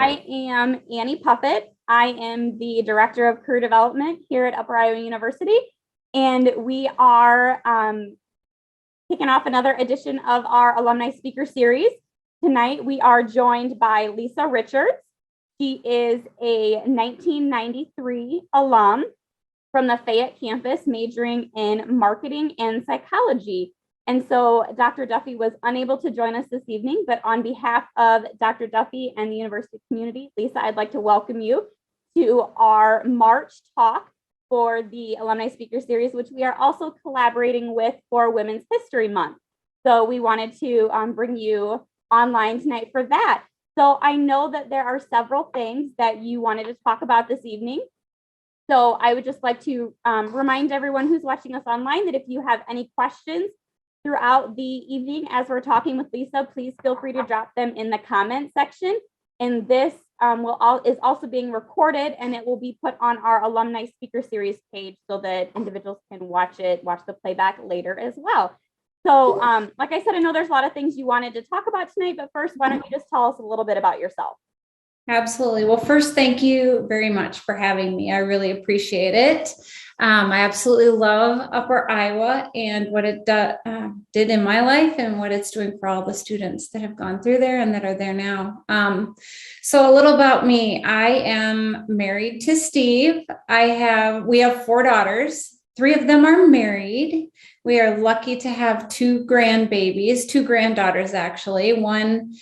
I am Annie Puffett. I am the Director of Career Development here at Upper Iowa University, and we are kicking off another edition of our Alumni Speaker Series. Tonight, we are joined by Lisa Richards. She is a 1993 alum from the Fayette campus, majoring in marketing and psychology. And so Dr. Duffy was unable to join us this evening, but on behalf of Dr. Duffy and the university community, Lisa, I'd like to welcome you to our March talk for the Alumni Speaker Series, which we are also collaborating with for Women's History Month. So we wanted to bring you online tonight for that. So I know that there are several things that you wanted to talk about this evening. So I would just like to remind everyone who's watching us online that if you have any questions throughout the evening as we're talking with Lisa, please feel free to drop them in the comment section. And this is also being recorded, and it will be put on our Alumni Speaker Series page so that individuals can watch the playback later as well. So like I said, I know there's a lot of things you wanted to talk about tonight, but first, why don't you just tell us a little bit about yourself? Absolutely. Well, first, thank you very much for having me. I really appreciate it. I absolutely love Upper Iowa and what it did in my life and what it's doing for all the students that have gone through there and that are there now. So a little about me. I am married to Steve. We have 4 daughters. 3 of them are married. We are lucky to have 2 grandbabies, 2 granddaughters, actually. One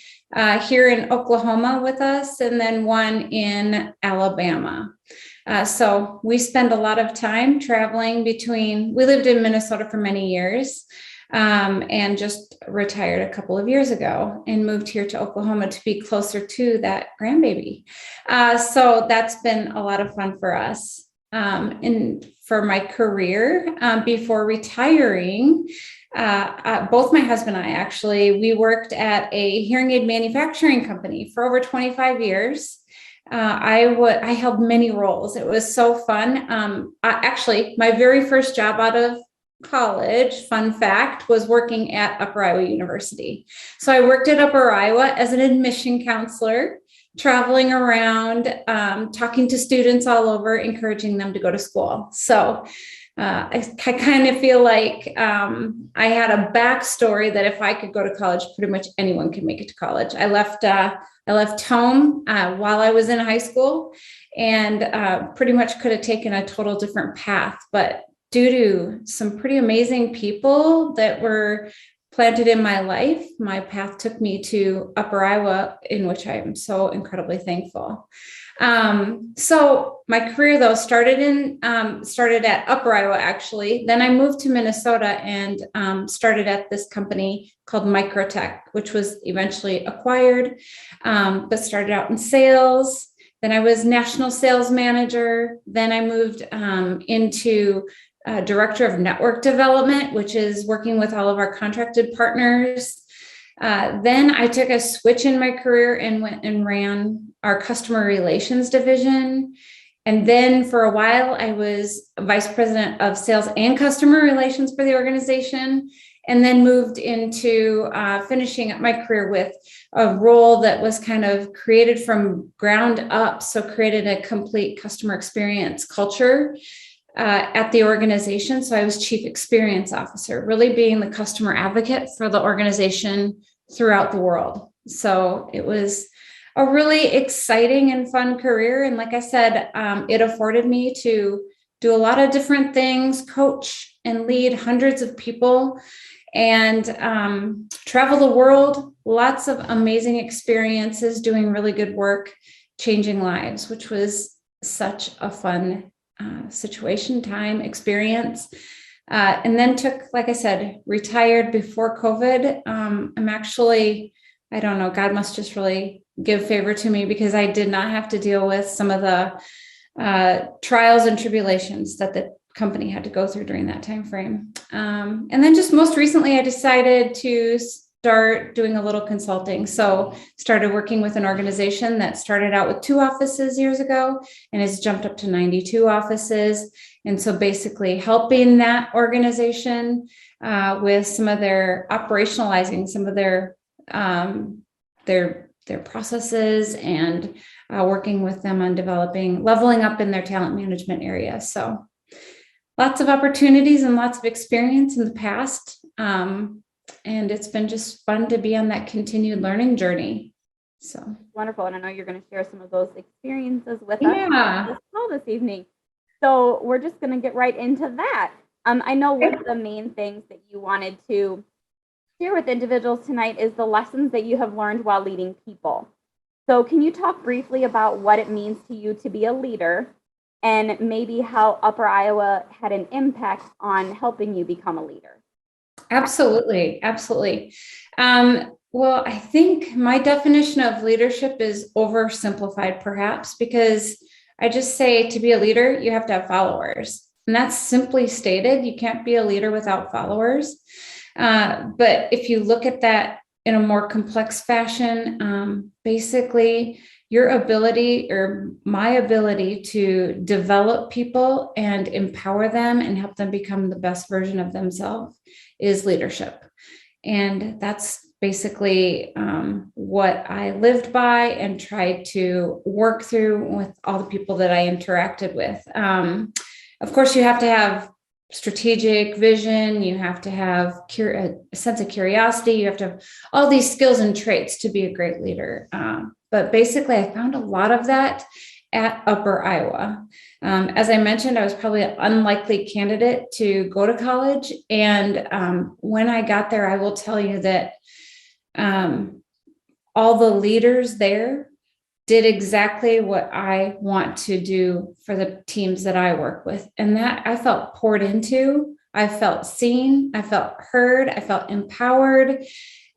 here in Oklahoma with us, and then one in Alabama. So we spend a lot of time traveling we lived in Minnesota for many years and just retired a couple of years ago and moved here to Oklahoma to be closer to that grandbaby. So that's been a lot of fun for us. And for my career, before retiring, both my husband and I we worked at a hearing aid manufacturing company for over 25 years. I held many roles. It was so fun. My very first job out of college, fun fact, was working at Upper Iowa University. So I worked at Upper Iowa as an admission counselor, traveling around, talking to students all over, encouraging them to go to school. So I kind of feel like I had a backstory that if I could go to college, pretty much anyone can make it to college. I left home while I was in high school and pretty much could have taken a total different path. But due to some pretty amazing people that were planted in my life, my path took me to Upper Iowa, in which I am so incredibly thankful. So my career though started at Upper Iowa, actually. Then I moved to Minnesota and started at this company called Microtech, which was eventually acquired, but started out in sales. Then I was national sales manager. Then I moved into director of network development, which is working with all of our contracted partners. Then I took a switch in my career and went and ran our customer relations division. And then for a while, I was vice president of sales and customer relations for the organization, and then moved into finishing up my career with a role that was kind of created from ground up. So created a complete customer experience culture at the organization. So I was chief experience officer, really being the customer advocate for the organization throughout the world. So it was a really exciting and fun career. And like I said, it afforded me to do a lot of different things, coach and lead hundreds of people, and travel the world, lots of amazing experiences, doing really good work, changing lives, which was such a fun experience. And then like I said, retired before COVID. I'm actually, I don't know, God must just really give favor to me because I did not have to deal with some of the trials and tribulations that the company had to go through during that time frame. And then just most recently, I decided to start doing a little consulting. So started working with an organization that started out with 2 offices years ago and has jumped up to 92 offices. And so basically helping that organization with some of their operationalizing some of their their processes and working with them on leveling up in their talent management area. So lots of opportunities and lots of experience in the past. And it's been just fun to be on that continued learning journey. So wonderful. And I know you're going to share some of those experiences with us yeah. this call this evening. So we're just going to get right into that. I know one of the main things that you wanted to share with individuals tonight is the lessons that you have learned while leading people. So can you talk briefly about what it means to you to be a leader and maybe how Upper Iowa had an impact on helping you become a leader? Absolutely. Absolutely. Well, I think my definition of leadership is oversimplified, perhaps, because I just say to be a leader, you have to have followers. And that's simply stated. You can't be a leader without followers. But if you look at that in a more complex fashion, basically your ability or my ability to develop people and empower them and help them become the best version of themselves is leadership. And that's basically what I lived by and tried to work through with all the people that I interacted with. Of course, you have to have strategic vision. You have to have a sense of curiosity. You have to have all these skills and traits to be a great leader. But basically, I found a lot of that at Upper Iowa. As I mentioned, I was probably an unlikely candidate to go to college. And when I got there, I will tell you that all the leaders there did exactly what I want to do for the teams that I work with. And that I felt poured into, I felt seen, I felt heard, I felt empowered.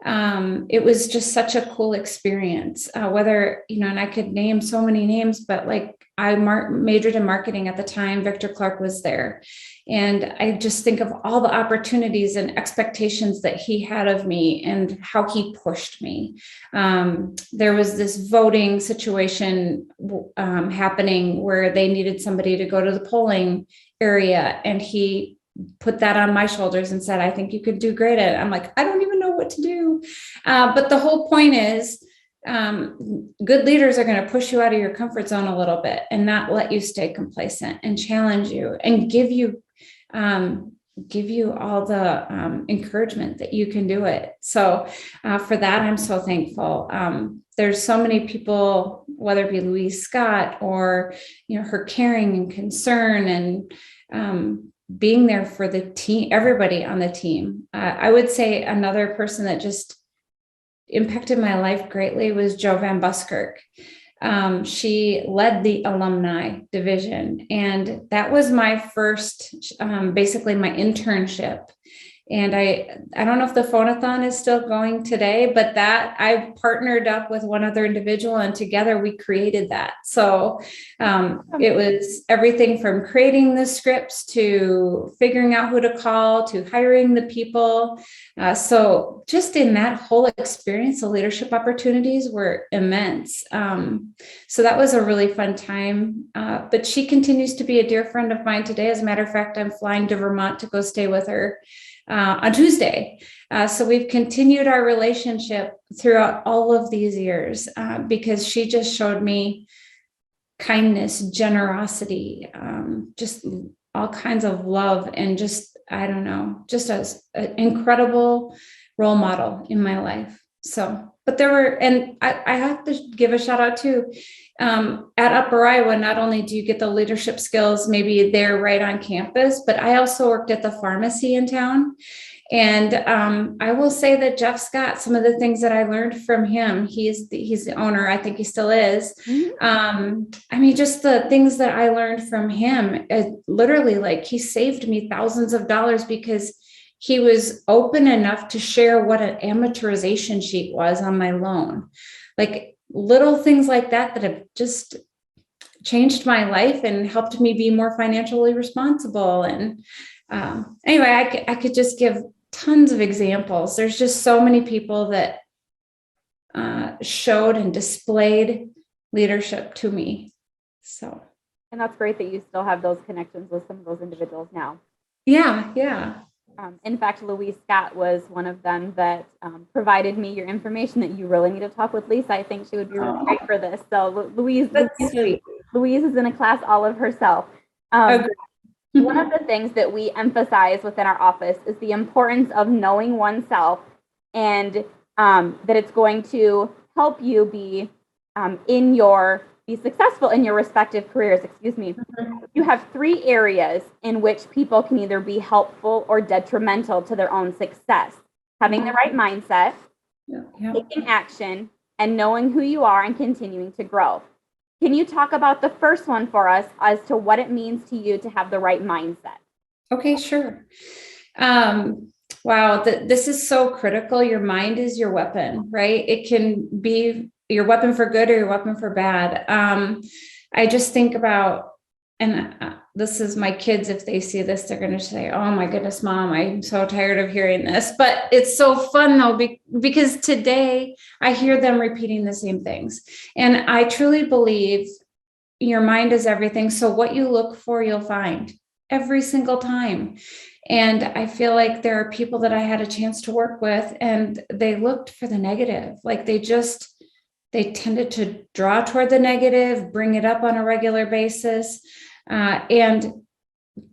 It was just such a cool experience, whether, and I could name so many names, but like I majored in marketing at the time. Victor Clark was there. And I just think of all the opportunities and expectations that he had of me and how he pushed me. There was this voting situation happening where they needed somebody to go to the polling area, and he put that on my shoulders and said, I think you could do great at it. I'm like, I don't even know what to do. But the whole point is, good leaders are going to push you out of your comfort zone a little bit and not let you stay complacent and challenge you and give you all the encouragement that you can do it. So for that, I'm so thankful. There's so many people, whether it be Louise Scott or, her caring and concern and being there for the team, everybody on the team. I would say another person that just impacted my life greatly was Jo Van Buskirk. She led the Alumni division, and that was my first, basically my internship. And I don't know if the phone-a-thon is still going today, but that I partnered up with one other individual and together we created that. So it was everything from creating the scripts to figuring out who to call to hiring the people. So just in that whole experience, the leadership opportunities were immense. So that was a really fun time. But she continues to be a dear friend of mine today. As a matter of fact, I'm flying to Vermont to go stay with her on Tuesday. So we've continued our relationship throughout all of these years because she just showed me kindness, generosity, just all kinds of love, and just, I don't know, just as an incredible role model in my life. So, but there were, and I have to give a shout out too. At Upper Iowa, not only do you get the leadership skills, maybe they're right on campus, but I also worked at the pharmacy in town. And I will say that Jeff Scott, some of the things that I learned from him, he's the owner, I think he still is. Mm-hmm. I mean, just the things that I learned from him, literally, like he saved me thousands of dollars because he was open enough to share what an amortization sheet was on my loan. Like little things like that have just changed my life and helped me be more financially responsible. And anyway, I could just give tons of examples. There's just so many people that showed and displayed leadership to me. So, and that's great that you still have those connections with some of those individuals now. Yeah. In fact, Louise Scott was one of them that provided me your information that you really need to talk with Lisa. I think she would be really great for this. So That's sweet. Louise is in a class all of herself. Okay. One of the things that we emphasize within our office is the importance of knowing oneself, and that it's going to help you be successful in your respective careers. Excuse me. You have 3 areas in which people can either be helpful or detrimental to their own success: having the right mindset, taking action, and knowing who you are and continuing to grow. Can you talk about the first one for us as to what it means to you to have the right mindset? Okay, sure. Wow, this is so critical. Your mind is your weapon, right? It can be your weapon for good or your weapon for bad. I just think about, and this is my kids, if they see this, they're going to say, oh my goodness, Mom, I'm so tired of hearing this. But it's so fun though, because today I hear them repeating the same things. And I truly believe your mind is everything. So what you look for, you'll find every single time. And I feel like there are people that I had a chance to work with, and they looked for the negative. Like they tended to draw toward the negative, bring it up on a regular basis. And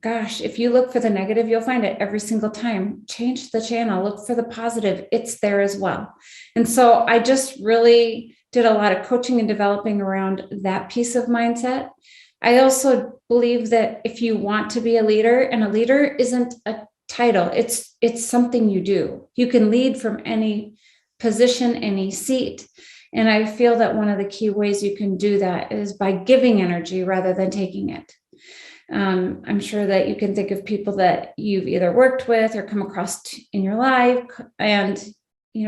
gosh, if you look for the negative, you'll find it every single time. Change the channel, look for the positive. It's there as well. And so I just really did a lot of coaching and developing around that piece of mindset. I also believe that if you want to be a leader, and a leader isn't a title, it's something you do. You can lead from any position, any seat. And I feel that one of the key ways you can do that is by giving energy rather than taking it. I'm sure that you can think of people that you've either worked with or come across in your life. And,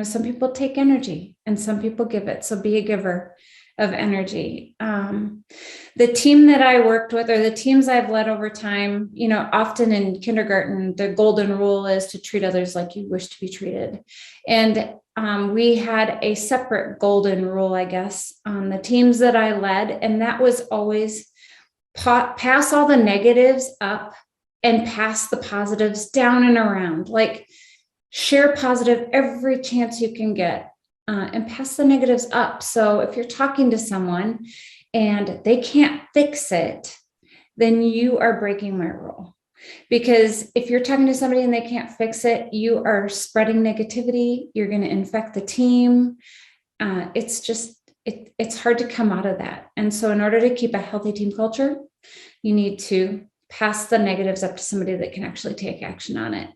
some people take energy and some people give it. So be a giver of energy. The team that I worked with, or the teams I've led over time, often in kindergarten, the golden rule is to treat others like you wish to be treated. And we had a separate golden rule, I guess, on the teams that I led. And that was always pass all the negatives up and pass the positives down and around. Like share positive every chance you can get. And pass the negatives up. So if you're talking to someone and they can't fix it, then you are breaking my rule. Because if you're talking to somebody and they can't fix it, you are spreading negativity. You're going to infect the team. It's hard to come out of that. And so in order to keep a healthy team culture, you need to pass the negatives up to somebody that can actually take action on it.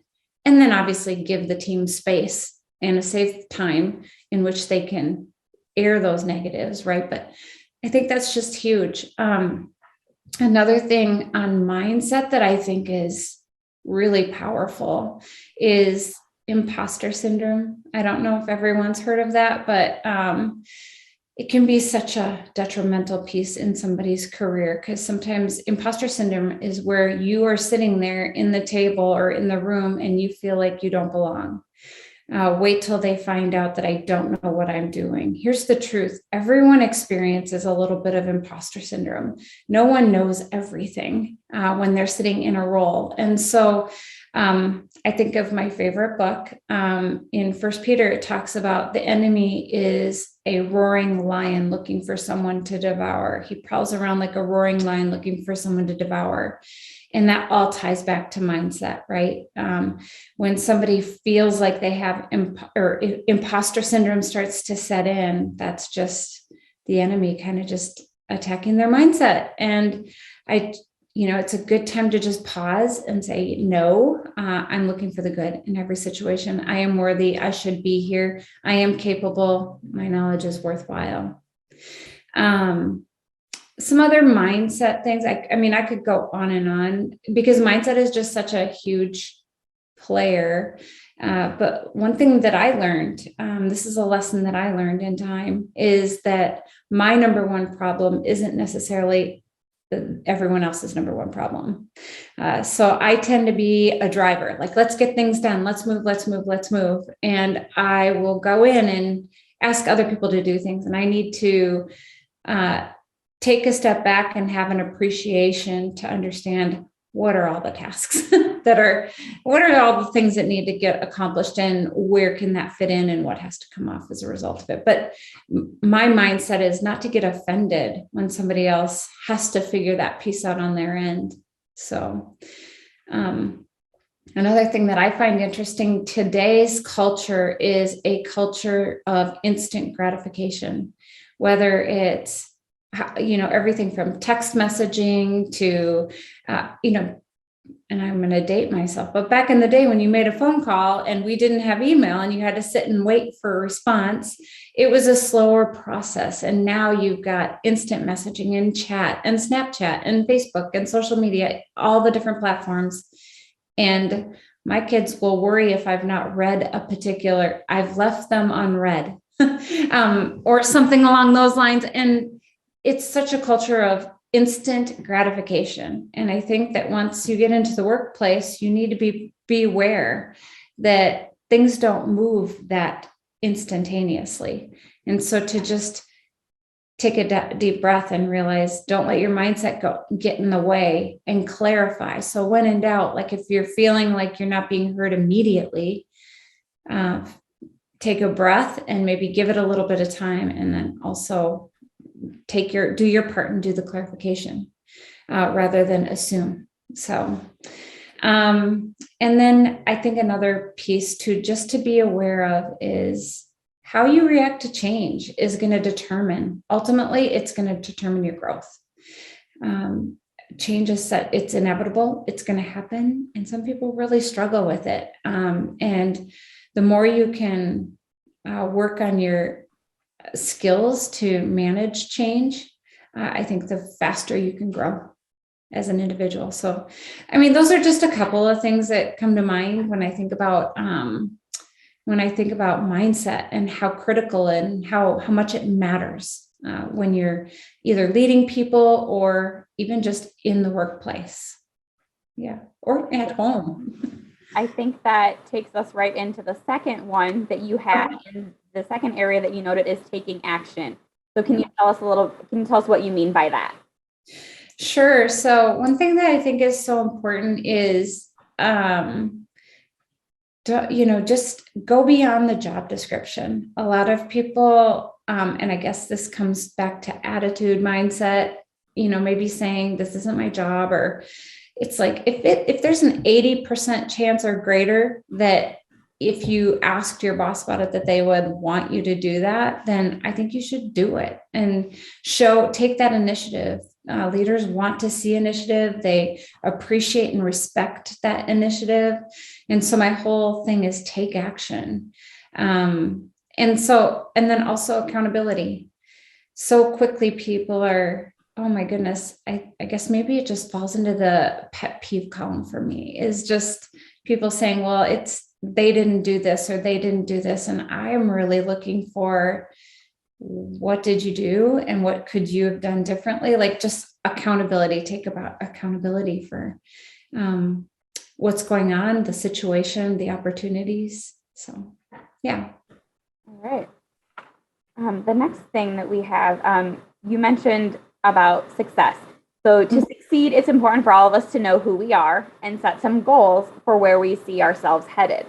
And then obviously give the team space and a safe time in which they can air those negatives, right? But I think that's just huge. Another thing on mindset that I think is really powerful is imposter syndrome. I don't know if everyone's heard of that, but it can be such a detrimental piece in somebody's career, because sometimes imposter syndrome is where you are sitting there in the table or in the room and you feel like you don't belong. Wait till they find out that I don't know what I'm doing. Here's the truth. Everyone experiences a little bit of imposter syndrome. No one knows everything when they're sitting in a role. And so I think of my favorite book in First Peter. It talks about the enemy is a roaring lion looking for someone to devour. He prowls around like a roaring lion looking for someone to devour. And that all ties back to mindset, right? When somebody feels like they have imposter syndrome starts to set in, that's just the enemy kind of just attacking their mindset. And it's a good time to just pause and say, no, I'm looking for the good in every situation. I am worthy. I should be here. I am capable. My knowledge is worthwhile. Some other mindset things, I could go on because mindset is just such a huge player. But one thing that I learned, this is a lesson that I learned in time, is that my number one problem isn't necessarily everyone else's number one problem. So I tend to be a driver, like, let's get things done. Let's move. And I will go in and ask other people to do things. And I need to, take a step back and have an appreciation to understand what are all the tasks. what are all the things that need to get accomplished and where can that fit in and what has to come off as a result of it. But my mindset is not to get offended when somebody else has to figure that piece out on their end. So, another thing that I find interesting, today's culture is a culture of instant gratification, whether it's, everything from text messaging to, and I'm going to date myself, but back in the day when you made a phone call and we didn't have email and you had to sit and wait for a response, it was a slower process. And now you've got instant messaging and chat and Snapchat and Facebook and social media, all the different platforms. And my kids will worry if I've not read I've left them unread or something along those lines. And it's such a culture of instant gratification. And I think that once you get into the workplace, you need to be aware that things don't move that instantaneously. And so to just take a deep breath and realize, don't let your mindset get in the way, and clarify. So when in doubt, like if you're feeling like you're not being heard immediately, take a breath and maybe give it a little bit of time. And then also do your part and do the clarification rather than assume. So, and then I think another piece to be aware of is how you react to change is going to ultimately, it's going to determine your growth. Change it's inevitable. It's going to happen. And some people really struggle with it. And the more you can work on your skills to manage change, I think the faster you can grow as an individual. So, those are just a couple of things that come to mind when I think about mindset and how critical and how much it matters when you're either leading people or even just in the workplace. Yeah. Or at home. I think that takes us right into the second one that you had. In the second area that you noted is taking action. So can you tell us what you mean by that? Sure. So one thing that I think is so important is, just go beyond the job description. A lot of people, and I guess this comes back to attitude, mindset, maybe saying this isn't my job, or it's like, if there's an 80% chance or greater that if you asked your boss about it, that they would want you to do that, then I think you should do it and take that initiative. Leaders want to see initiative. They appreciate and respect that initiative. And so my whole thing is take action. And then also accountability. So quickly people are, oh my goodness, I guess maybe it just falls into the pet peeve column for me, is just people saying, well, they didn't do this or they didn't do this. And I am really looking for, what did you do and what could you have done differently? Like just accountability, accountability for what's going on, the situation, the opportunities. So, yeah. All right. The next thing that we have, you mentioned about success. So to succeed, it's important for all of us to know who we are and set some goals for where we see ourselves headed.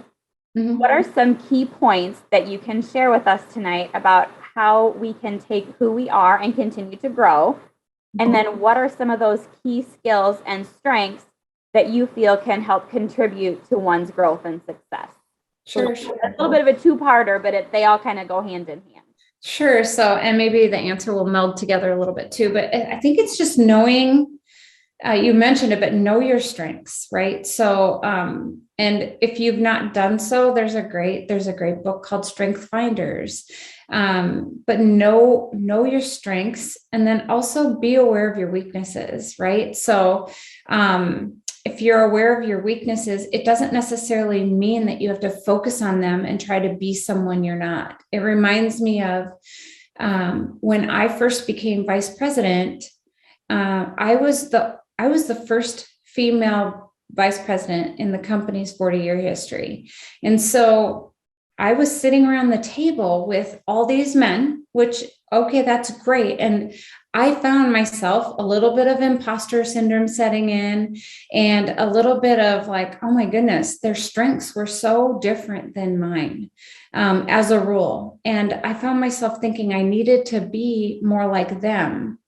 Mm-hmm. What are some key points that you can share with us tonight about how we can take who we are and continue to grow? And then what are some of those key skills and strengths that you feel can help contribute to one's growth and success? Sure. So a little bit of a two-parter, but they all kind of go hand in hand. Sure. So, and maybe the answer will meld together a little bit too, but I think it's just knowing, you mentioned it, but know your strengths, right? So, and if you've not done so, there's a great book called Strength Finders. But know your strengths, and then also be aware of your weaknesses, right? So, if you're aware of your weaknesses, it doesn't necessarily mean that you have to focus on them and try to be someone you're not. It reminds me of when I first became vice president. I was the first female vice president in the company's 40-year history. And so I was sitting around the table with all these men, which, okay, that's great. And I found myself a little bit of imposter syndrome setting in, and a little bit of like, oh my goodness, their strengths were so different than mine, as a rule. And I found myself thinking I needed to be more like them.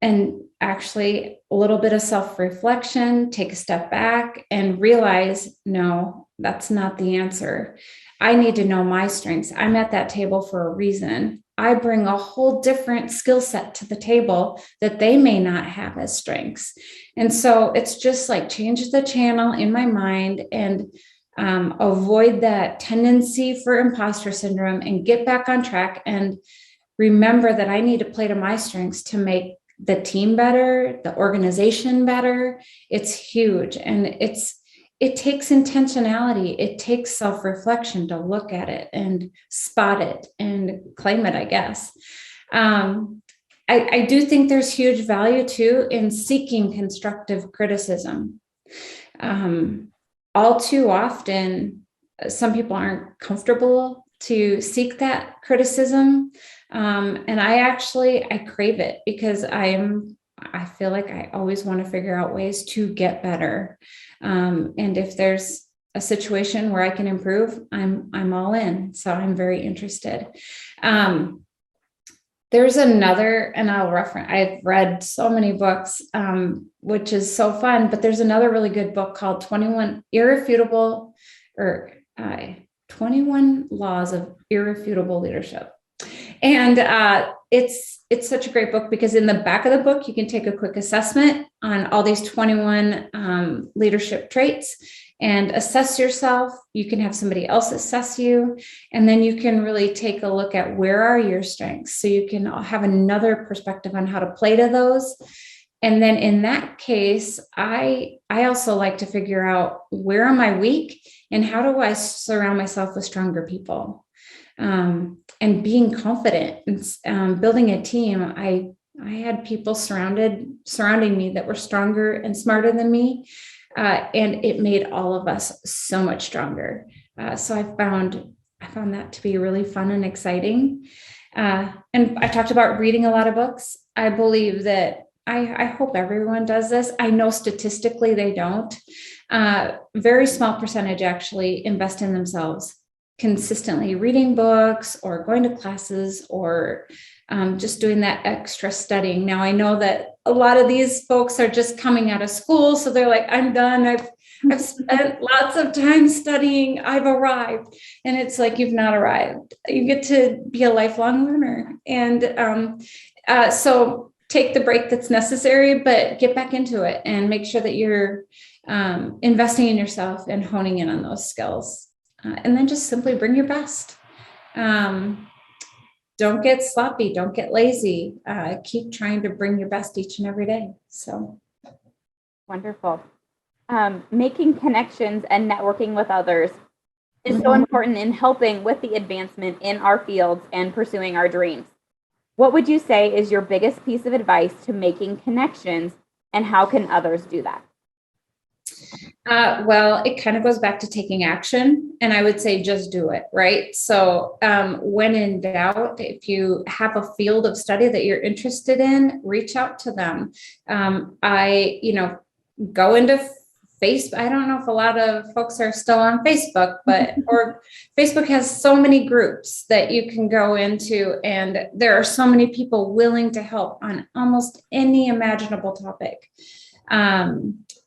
And actually, a little bit of self-reflection, take a step back and realize, no, that's not the answer. I need to know my strengths. I'm at that table for a reason. I bring a whole different skill set to the table that they may not have as strengths. And so it's just like change the channel in my mind and avoid that tendency for imposter syndrome and get back on track and remember that I need to play to my strengths to make the team better, the organization better. It's huge. And it takes intentionality. It takes self-reflection to look at it and spot it and claim it, I guess. I do think there's huge value too in seeking constructive criticism. All too often, some people aren't comfortable to seek that criticism. And I crave it because I feel like I always want to figure out ways to get better. And if there's a situation where I can improve, I'm all in. So I'm very interested. There's another, and I've read so many books, which is so fun, but there's another really good book called 21 Laws of Irrefutable Leadership. And it's such a great book because in the back of the book, you can take a quick assessment on all these 21 leadership traits and assess yourself. You can have somebody else assess you, and then you can really take a look at where are your strengths. So you can have another perspective on how to play to those. And then in that case, I also like to figure out where am I weak and how do I surround myself with stronger people. And being confident and building a team. I had people surrounding me that were stronger and smarter than me. And it made all of us so much stronger. So I found that to be really fun and exciting. And I talked about reading a lot of books. I believe that I hope everyone does this. I know statistically they don't. Very small percentage actually invest in themselves, consistently reading books or going to classes or just doing that extra studying. Now, I know that a lot of these folks are just coming out of school, so they're like, I'm done. I've spent lots of time studying. I've arrived. And it's like, you've not arrived. You get to be a lifelong learner. And so take the break that's necessary, but get back into it and make sure that you're investing in yourself and honing in on those skills. And then just simply bring your best. Don't get sloppy. Don't get lazy. Keep trying to bring your best each and every day. So wonderful. Making connections and networking with others is so important in helping with the advancement in our fields and pursuing our dreams. What would you say is your biggest piece of advice to making connections, and how can others do that? Well, it kind of goes back to taking action, and I would say just do it, right? So when in doubt, if you have a field of study that you're interested in, reach out to them. Go into Facebook. I don't know if a lot of folks are still on Facebook, or Facebook has so many groups that you can go into, and there are so many people willing to help on almost any imaginable topic.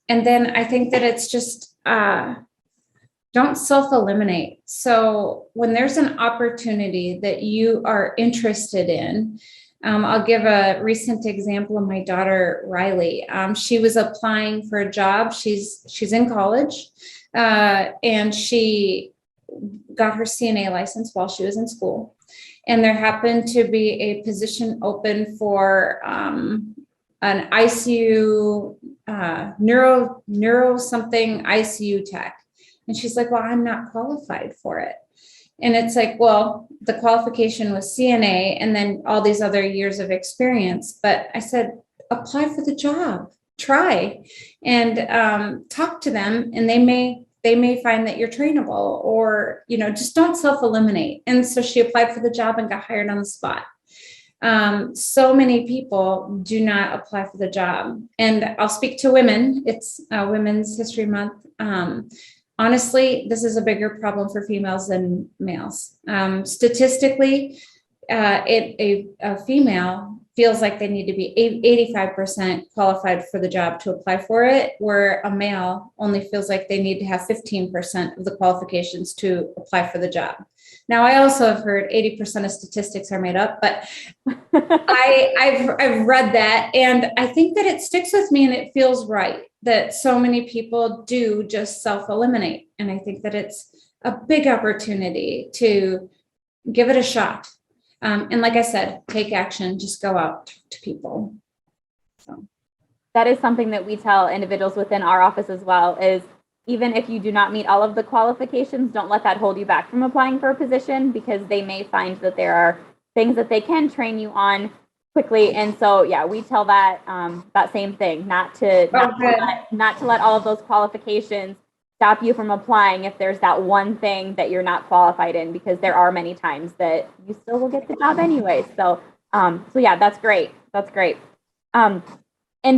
And then I think that it's just, don't self-eliminate. So when there's an opportunity that you are interested in, I'll give a recent example of my daughter, Riley. She was applying for a job. She's in college, and she got her CNA license while she was in school. And there happened to be a position open for an ICU, neuro something ICU tech. And she's like, well, I'm not qualified for it. And it's like, well, the qualification was CNA and then all these other years of experience. But I said, apply for the job, try and talk to them, and they may find that you're trainable, or, just don't self-eliminate. And so she applied for the job and got hired on the spot. So many people do not apply for the job. And I'll speak to women. It's Women's History Month. Honestly, this is a bigger problem for females than males. Statistically, a female feels like they need to be 85% qualified for the job to apply for it, where a male only feels like they need to have 15% of the qualifications to apply for the job. Now, I also have heard 80% of statistics are made up, but I've read that, and I think that it sticks with me, and it feels right that so many people do just self-eliminate. And I think that it's a big opportunity to give it a shot. And like I said, take action, just go out to people. So that is something that we tell individuals within our office as well, is even if you do not meet all of the qualifications, don't let that hold you back from applying for a position, because they may find that there are things that they can train you on quickly. And so, yeah, we tell that that same thing, not to let all of those qualifications stop you from applying if there's that one thing that you're not qualified in, because there are many times that you still will get the job anyway. So yeah, that's great. That's great. And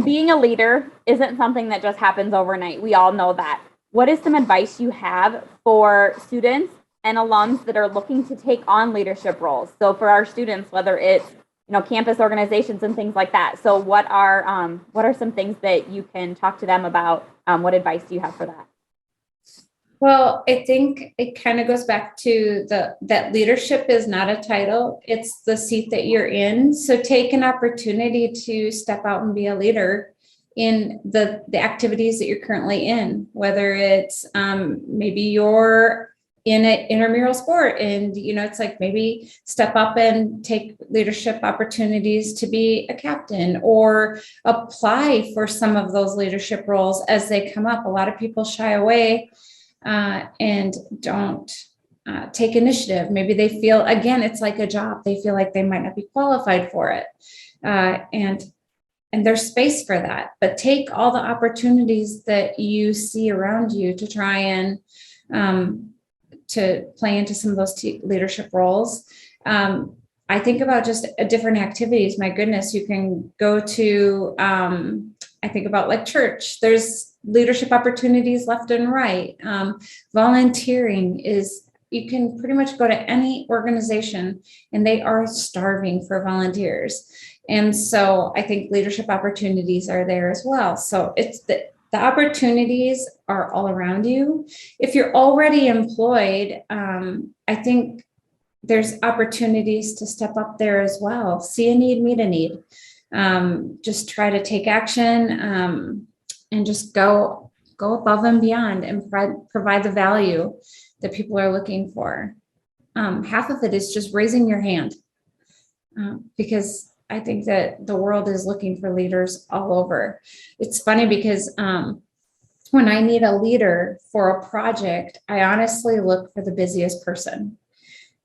being a leader isn't something that just happens overnight. We all know that. What is some advice you have for students and alums that are looking to take on leadership roles? So for our students, whether it's campus organizations and things like that. So what are some things that you can talk to them about? What advice do you have for that? Well, I think it kind of goes back to that leadership is not a title, it's the seat that you're in. So take an opportunity to step out and be a leader in the activities that you're currently in, whether it's maybe you're in an intramural sport and, it's like maybe step up and take leadership opportunities to be a captain, or apply for some of those leadership roles as they come up. A lot of people shy away and don't take initiative. Maybe they feel, again, it's like a job. They feel like they might not be qualified for it. And there's space for that, but take all the opportunities that you see around you to try and to play into some of those leadership roles. I think about just different activities. My goodness, you can go to, I think about like church. There's leadership opportunities left and right. Volunteering you can pretty much go to any organization and they are starving for volunteers. And so I think leadership opportunities are there as well. So it's the opportunities are all around you. If you're already employed, I think there's opportunities to step up there as well. See a need, meet a need. Just try to take action and just go above and beyond and provide the value that people are looking for. Half of it is just raising your hand, because I think that the world is looking for leaders all over. It's funny because when I need a leader for a project, I honestly look for the busiest person.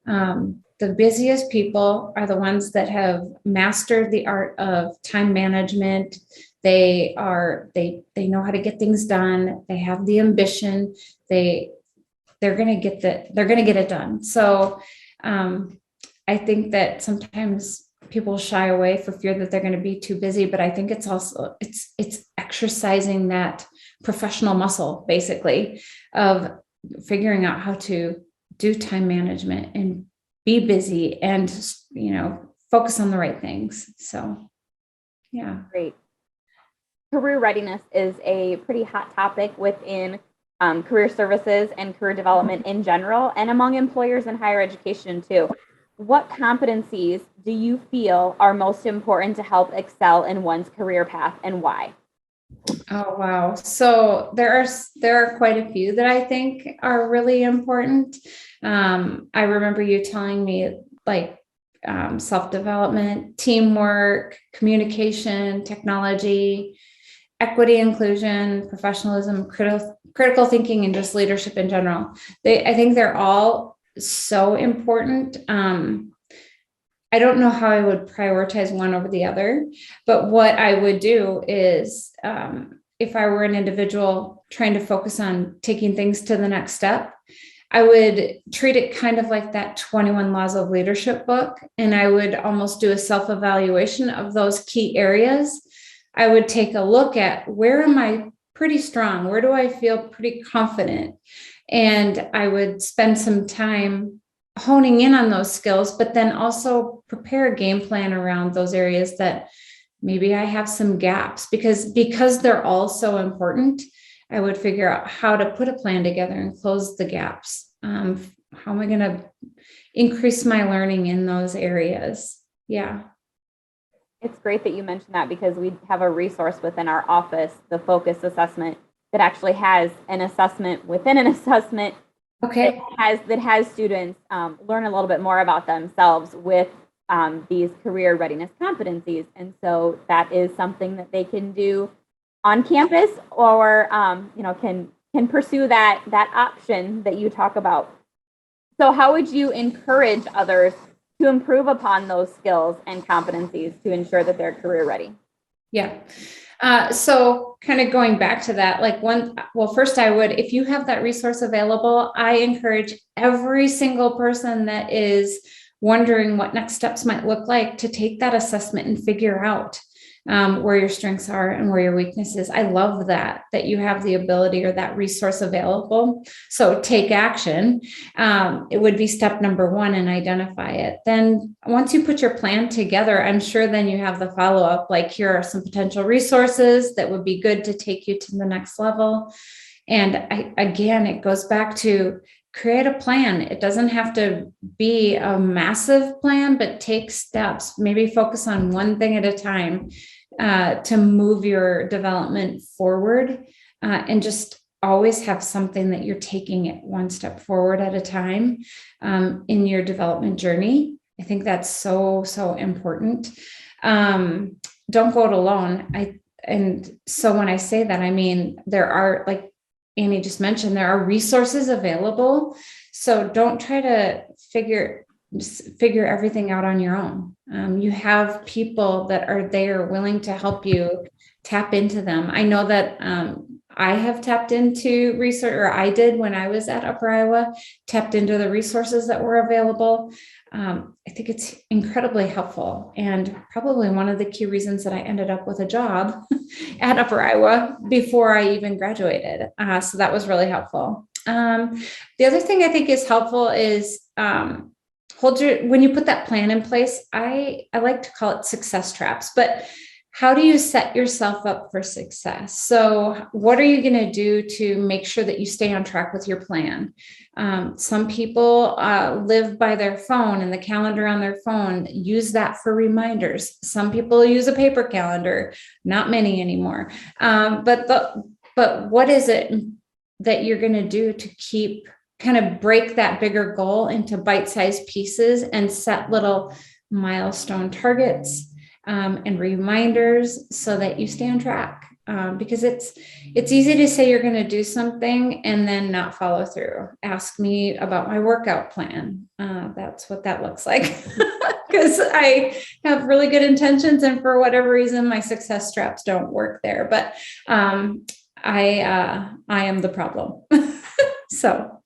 The busiest people are the ones that have mastered the art of time management. They know how to get things done. They have the ambition. They're going to get it done. So I think that sometimes people shy away for fear that they're going to be too busy, but I think it's also it's exercising that professional muscle, basically, of figuring out how to do time management and be busy and focus on the right things. So yeah. Great. Career readiness is a pretty hot topic within career services and career development in general, and among employers in higher education too. What competencies do you feel are most important to help excel in one's career path, and why? Oh, wow. So there are quite a few that I think are really important. I remember you telling me like self-development, teamwork, communication, technology, equity, inclusion, professionalism, critical thinking, and just leadership in general. I think they're all so important. I don't know how I would prioritize one over the other, but what I would do is if I were an individual trying to focus on taking things to the next step, I would treat it kind of like that 21 Laws of Leadership book. And I would almost do a self-evaluation of those key areas. I would take a look at, where am I pretty strong? Where do I feel pretty confident? And I would spend some time honing in on those skills, but then also prepare a game plan around those areas that maybe I have some gaps, because they're all so important. I would figure out how to put a plan together and close the gaps. How am I going to increase my learning in those areas? Yeah. It's great that you mentioned that, because we have a resource within our office, the focus assessment, that actually has an assessment within an assessment. Okay. That has students learn a little bit more about themselves with these career readiness competencies. And so that is something that they can do on campus, or can pursue that option that you talk about. So how would you encourage others to improve upon those skills and competencies to ensure that they're career ready? Yeah. So kind of going back to that, first I would, if you have that resource available, I encourage every single person that is wondering what next steps might look like to take that assessment and figure out where your strengths are and where your weaknesses. I love that you have the ability or that resource available. So take action. It would be step number one, and identify it. Then once you put your plan together, I'm sure then you have the follow-up, like, here are some potential resources that would be good to take you to the next level. And again, it goes back to create a plan. It doesn't have to be a massive plan, but take steps. Maybe focus on one thing at a time to move your development forward, and just always have something that you're taking it one step forward at a time in your development journey. I think that's so, so important. Don't go it alone. And so when I say that, I mean, there are, like Annie just mentioned, there are resources available. So don't try to figure everything out on your own. You have people that are there willing to help you. Tap into them. I know that I have tapped into research, or I did when I was at Upper Iowa, tapped into the resources that were available. I think it's incredibly helpful, and probably one of the key reasons that I ended up with a job at Upper Iowa before I even graduated. So that was really helpful. The other thing I think is helpful is when you put that plan in place, I like to call it success traps, but how do you set yourself up for success? So what are you going to do to make sure that you stay on track with your plan? Some people live by their phone and the calendar on their phone, use that for reminders. Some people use a paper calendar, not many anymore. But what is it that you're going to do to keep kind of break that bigger goal into bite-sized pieces and set little milestone targets and reminders so that you stay on track? Because it's easy to say you're going to do something and then not follow through. Ask me about my workout plan. That's what that looks like. Because I have really good intentions, and for whatever reason, my success straps don't work there. But I am the problem. So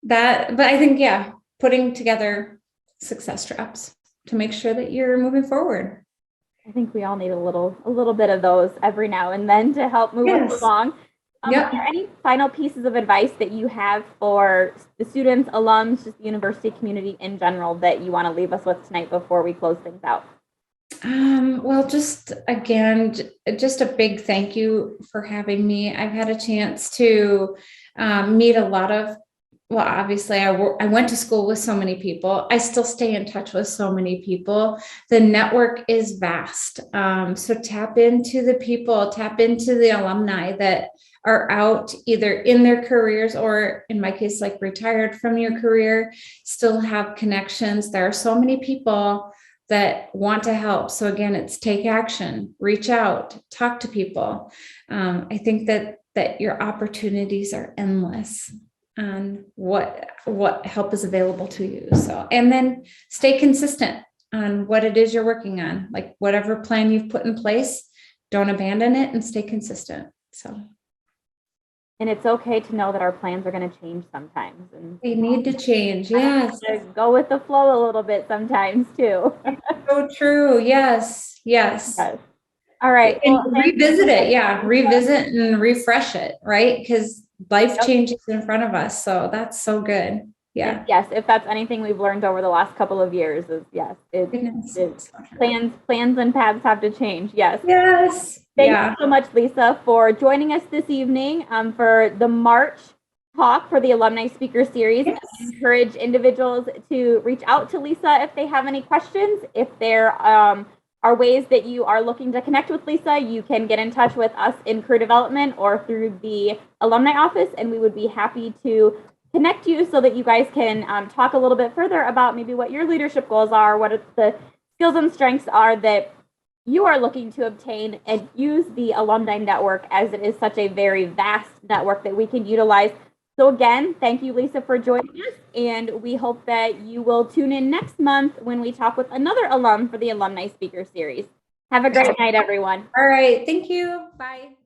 but I think, putting together success straps to make sure that you're moving forward. I think we all need a little bit of those every now and then to help move us along. Are there any final pieces of advice that you have for the students, alums, just the university community in general, that you want to leave us with tonight before we close things out? Well, just a big thank you for having me. I've had a chance to meet a lot of, obviously I went to school with so many people. I still stay in touch with so many people. The network is vast. So tap into the people, tap into the alumni that are out either in their careers, or in my case, like retired from your career, still have connections. There are so many people that want to help. So again, it's take action, reach out, talk to people. I think that your opportunities are endless on what help is available to you. So, and then stay consistent on what it is you're working on, like whatever plan you've put in place, don't abandon it and stay consistent. So And it's okay to know that our plans are going to change sometimes. And They need to change. Yes. to go with the flow a little bit sometimes too. So true. Yes. Yes. Yes. All right. And Well, thank revisit it. Yeah. Revisit and refresh it. Right. Because life Yep. changes in front of us. So that's so good. Yeah. And yes, if that's anything we've learned over the last couple of years is yes, Goodness. it's So true. plans and paths have to change. Yes. Yes. Thank Yeah. you so much, Lisa, for joining us this evening for the March talk for the Alumni Speaker Series. Yes. I encourage individuals to reach out to Lisa if they have any questions. If there are ways that you are looking to connect with Lisa, you can get in touch with us in career development or through the alumni office, and we would be happy to connect you so that you guys can talk a little bit further about maybe what your leadership goals are, what the skills and strengths are that you are looking to obtain, and use the alumni network, as it is such a very vast network that we can utilize. So again, thank you, Lisa, for joining us, and we hope that you will tune in next month when we talk with another alum for the Alumni Speaker Series. Have a great night, everyone. All right. Thank you. Bye.